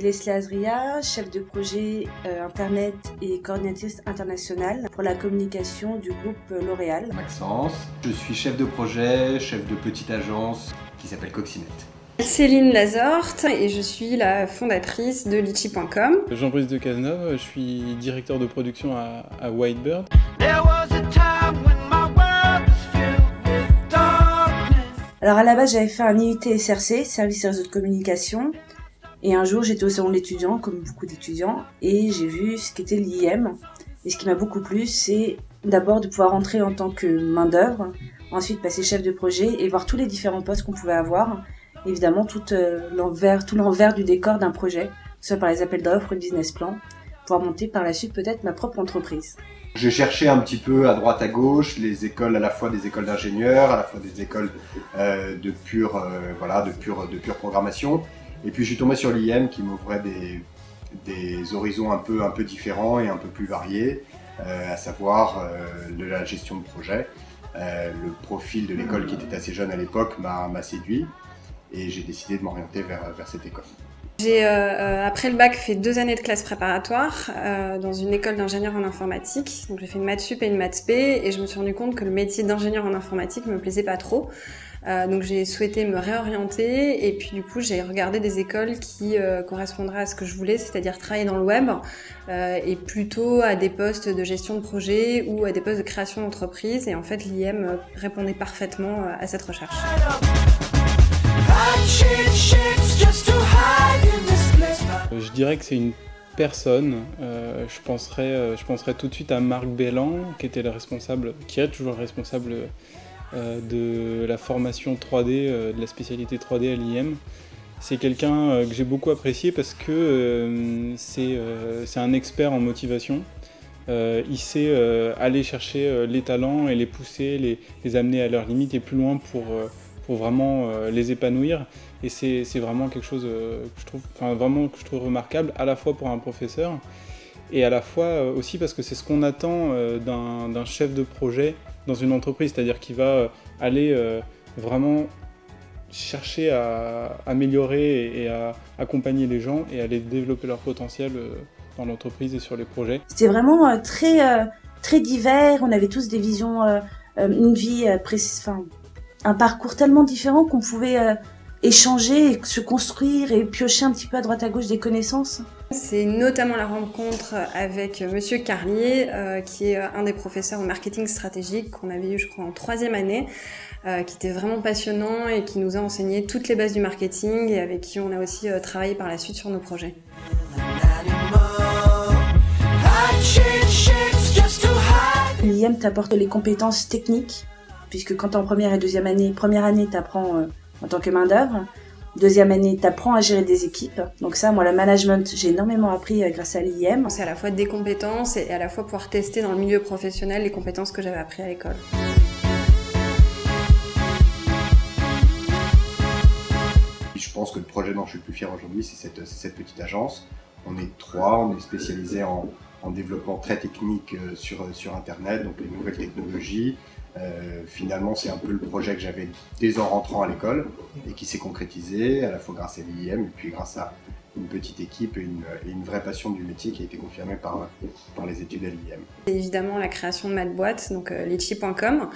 Leslie Azria, chef de projet Internet et coordinatrice internationale pour la communication du groupe L'Oréal. Maxence, je suis chef de projet, chef de petite agence qui s'appelle Coccinelle. Céline Lazorte et je suis la fondatrice de Litchi.com. Jean-Brice de Cazeneuve, je suis directeur de production à Whitebird. Alors à la base j'avais fait un IUT SRC, service et réseau de communication, et un jour j'étais au salon de l'étudiant, comme beaucoup d'étudiants, et j'ai vu ce qu'était l'IM. Et ce qui m'a beaucoup plu, c'est d'abord de pouvoir entrer en tant que main d'œuvre, ensuite passer chef de projet et voir tous les différents postes qu'on pouvait avoir, évidemment tout l'envers du décor d'un projet, que ce soit par les appels d'offres, le business plan, pouvoir monter par la suite peut-être ma propre entreprise. J'ai cherché un petit peu à droite à gauche les écoles, à la fois des écoles d'ingénieurs, à la fois des écoles de pure programmation. Et puis je suis tombé sur l'IM qui m'ouvrait des horizons un peu différents et un peu plus variés, à savoir de la gestion de projet. Le profil de l'école qui était assez jeune à l'époque m'a séduit et j'ai décidé de m'orienter vers cette école. J'ai, après le bac, fait 2 années de classe préparatoire dans une école d'ingénieur en informatique. Donc j'ai fait une maths sup et une maths spé et je me suis rendu compte que le métier d'ingénieur en informatique me plaisait pas trop. Donc j'ai souhaité me réorienter et puis du coup j'ai regardé des écoles qui correspondraient à ce que je voulais, c'est-à-dire travailler dans le web et plutôt à des postes de gestion de projet ou à des postes de création d'entreprise. Et en fait l'IM répondait parfaitement à cette recherche. Je dirais que c'est une personne. Je penserais tout de suite à Marc Bellan, qui était le responsable, qui est toujours le responsable de la formation 3D, de la spécialité 3D à l'IM. C'est quelqu'un que j'ai beaucoup apprécié parce que c'est un expert en motivation. Il sait aller chercher les talents et les pousser, les amener à leurs limites et plus loin pour vraiment les épanouir. Et c'est vraiment quelque chose que je trouve remarquable, à la fois pour un professeur et à la fois aussi parce que c'est ce qu'on attend d'un chef de projet dans une entreprise, c'est-à-dire qu'il va aller vraiment chercher à améliorer et à accompagner les gens et à les développer leur potentiel dans l'entreprise et sur les projets. C'était vraiment très divers, on avait tous des visions, une vie un parcours tellement différent qu'on pouvait échanger, se construire et piocher un petit peu à droite à gauche des connaissances. C'est notamment la rencontre avec Monsieur Carlier, qui est un des professeurs en marketing stratégique qu'on avait eu, je crois, en 3e année, qui était vraiment passionnant et qui nous a enseigné toutes les bases du marketing et avec qui on a aussi travaillé par la suite sur nos projets. L'IM t'apporte les compétences techniques, puisque quand t'es en première année, t'apprends en tant que main d'œuvre. 2e année, t'apprends à gérer des équipes. Donc ça, moi, le management, j'ai énormément appris grâce à l'IM. C'est à la fois des compétences et à la fois pouvoir tester dans le milieu professionnel les compétences que j'avais apprises à l'école. Je pense que le projet dont je suis le plus fier aujourd'hui, c'est cette petite agence. On est 3, on est spécialisé en développement très technique sur Internet, donc les nouvelles technologies. Finalement, c'est un peu le projet que j'avais dès en rentrant à l'école et qui s'est concrétisé à la fois grâce à l'IM et puis grâce à une petite équipe et une vraie passion du métier qui a été confirmée par les études à l'IM. C'est évidemment la création de ma boîte, donc Litchi.com.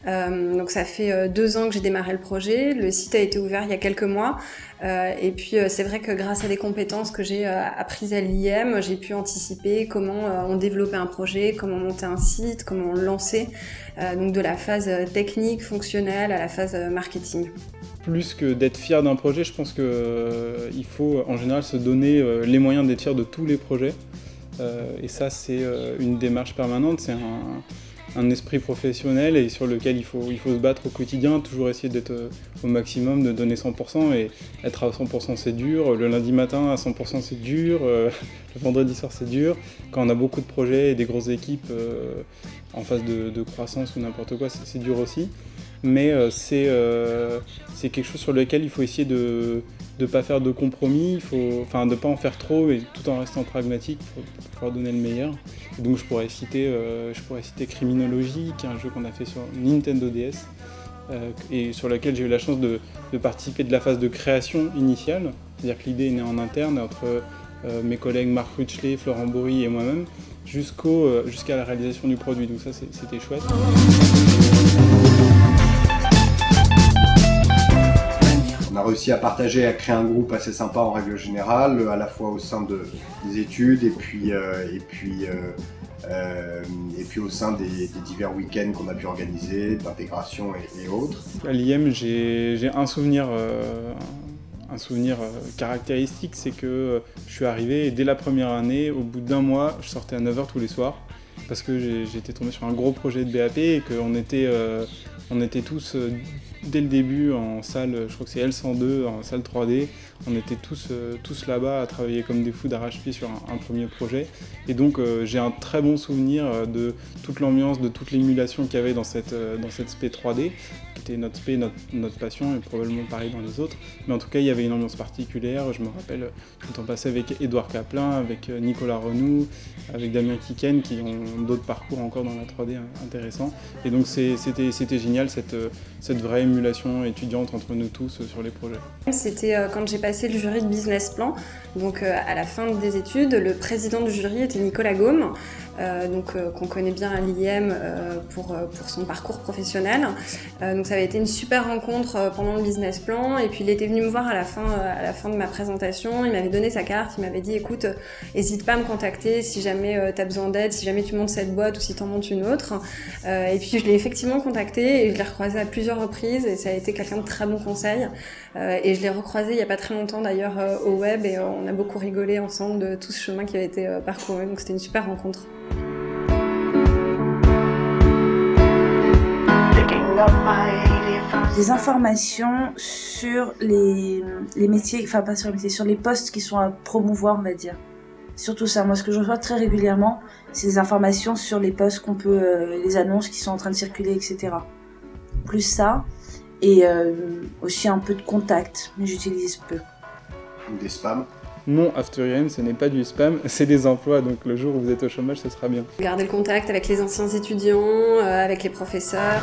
Donc ça fait 2 ans que j'ai démarré le projet. Le site a été ouvert il y a quelques mois. Et puis c'est vrai que grâce à des compétences que j'ai apprises à l'IM, j'ai pu anticiper comment on développait un projet, comment monter un site, comment on le lançait. Donc de la phase technique, fonctionnelle à la phase marketing. Plus que d'être fier d'un projet, je pense qu'il faut en général se donner les moyens d'être fier de tous les projets. Et ça, c'est une démarche permanente, c'est un esprit professionnel et sur lequel il faut se battre au quotidien, toujours essayer d'être au maximum, de donner 100%, et être à 100% c'est dur, le lundi matin à 100% c'est dur, le vendredi soir c'est dur. Quand on a beaucoup de projets et des grosses équipes en phase de croissance ou n'importe quoi, c'est dur aussi. Mais c'est quelque chose sur lequel il faut essayer de ne pas faire de compromis, de ne pas en faire trop, et tout en restant pragmatique pour pouvoir donner le meilleur. Et donc je pourrais citer Criminologie, qui est un jeu qu'on a fait sur Nintendo DS, et sur lequel j'ai eu la chance de participer de la phase de création initiale, C'est-à-dire que l'idée est née en interne entre mes collègues Marc Rutschley, Florent Bory et moi-même, jusqu'à la réalisation du produit. Donc ça, c'était chouette. On a réussi à partager, à créer un groupe assez sympa en règle générale, à la fois au sein des études et puis au sein des divers week-ends qu'on a pu organiser, d'intégration et autres. À l'IM, j'ai un souvenir caractéristique, c'est que je suis arrivé et dès la première année, au bout d'un mois, je sortais à 9h tous les soirs parce que j'étais tombé sur un gros projet de BAP et qu'on était tous dès le début en salle, je crois que c'est L102, en salle 3D, on était tous là-bas à travailler comme des fous d'arrache-pied sur un premier projet. Et donc j'ai un très bon souvenir de toute l'ambiance, de toute l'émulation qu'il y avait dans cette spé 3D, qui était notre spé, notre passion, et probablement pareil dans les autres. Mais en tout cas, il y avait une ambiance particulière. Je me rappelle du temps passé avec Édouard Caplin, avec Nicolas Renoux, avec Damien Kiken, qui ont d'autres parcours encore dans la 3D intéressants. Et donc c'était génial, cette vraie émulation étudiante entre nous tous sur les projets. C'était quand j'ai passé le jury de business plan, donc à la fin des études, le président du jury était Nicolas Gaume, qu'on connaît bien à l'IM pour son parcours professionnel. Donc ça avait été une super rencontre pendant le business plan, et puis il était venu me voir à la fin de ma présentation, il m'avait donné sa carte, il m'avait dit écoute, hésite pas à me contacter si jamais tu as besoin d'aide, si jamais tu montes cette boîte ou si tu en montes une autre. Et puis je l'ai effectivement contacté et je l'ai recroisé à plusieurs reprises et ça a été quelqu'un de très bon conseil. Et je l'ai recroisé il n'y a pas très longtemps d'ailleurs au web et on a beaucoup rigolé ensemble de tout ce chemin qui avait été parcouru, donc c'était une super rencontre. Des informations sur les métiers, enfin pas sur les métiers, sur les postes qui sont à promouvoir, on va dire. Surtout ça, moi ce que je reçois très régulièrement, c'est des informations sur les postes qu'on peut, les annonces qui sont en train de circuler, etc. Plus ça, et aussi un peu de contact, mais j'utilise peu. Des spams. Non, After IM, ce n'est pas du spam, c'est des emplois, donc le jour où vous êtes au chômage, ce sera bien. Garder le contact avec les anciens étudiants, avec les professeurs.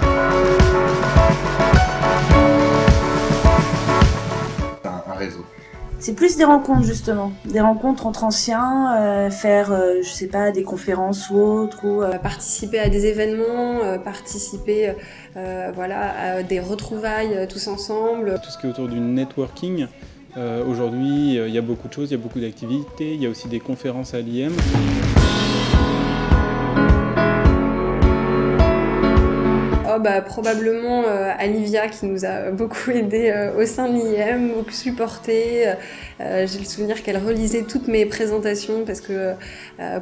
Un réseau. C'est plus des rencontres justement, des rencontres entre anciens, faire, je sais pas, des conférences ou autres, ou participer à des événements, participer à des retrouvailles tous ensemble. Tout ce qui est autour du networking. Aujourd'hui, il y a beaucoup de choses, il y a beaucoup d'activités, il y a aussi des conférences à l'IM. Probablement Alivia qui nous a beaucoup aidé au sein de l'IM, beaucoup supporté. J'ai le souvenir qu'elle relisait toutes mes présentations parce que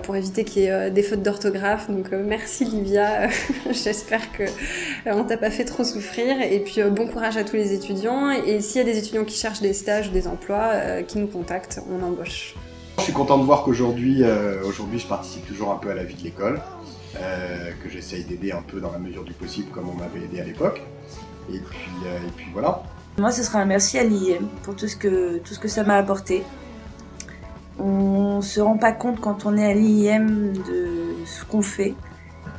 pour éviter qu'il y ait des fautes d'orthographe. Donc merci Livia, j'espère qu'on t'a pas fait trop souffrir. Et puis bon courage à tous les étudiants. Et s'il y a des étudiants qui cherchent des stages ou des emplois, qui nous contactent, on embauche. Je suis content de voir qu'aujourd'hui je participe toujours un peu à la vie de l'école. Que j'essaye d'aider un peu dans la mesure du possible comme on m'avait aidé à l'époque. Et puis voilà. Moi, ce sera un merci à l'IM pour tout ce que ça m'a apporté. On se rend pas compte quand on est à l'IM de ce qu'on fait.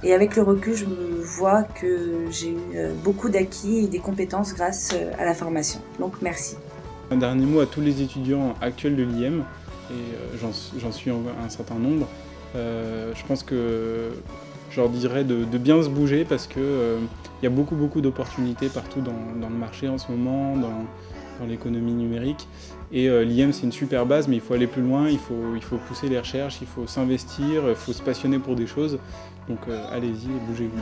Et avec le recul, je me vois que j'ai eu beaucoup d'acquis et des compétences grâce à la formation. Donc merci. Un dernier mot à tous les étudiants actuels de l'IM, et j'en suis un certain nombre. Je pense que je leur dirais de bien se bouger parce que y a beaucoup d'opportunités partout dans le marché en ce moment, dans l'économie numérique. Et l'IM c'est une super base, mais il faut aller plus loin, il faut pousser les recherches, il faut s'investir, il faut se passionner pour des choses. Donc allez-y et bougez-vous.